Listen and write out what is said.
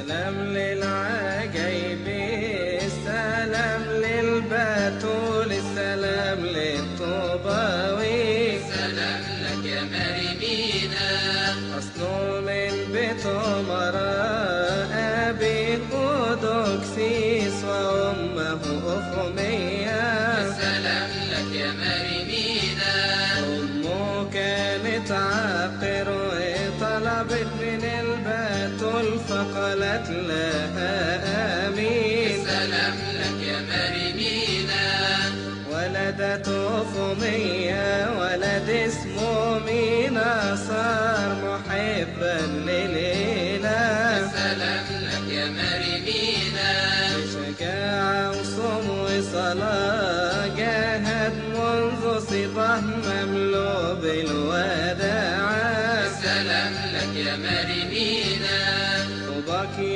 سلام للعجايب، السلام للبتول، السلام للطوباوي. سلام لك يا مريمينا، أصله من بيت عمراء، أبي أودوكسيس وأمه أفمية. سلام لك يا مريمينا، أمه كانت عاقر وطلبت من البتول فقالت لها آمين. سلام لك يا مريمينا، ولدت أفمية ولد اسمه مينا، صار محبا للإله. سلام لك يا مريمينا، بشجاعة وصوم وصلاة جاهد منذ صباه مملوء بالوداعة. سلام لك يا مريمينا. وبكي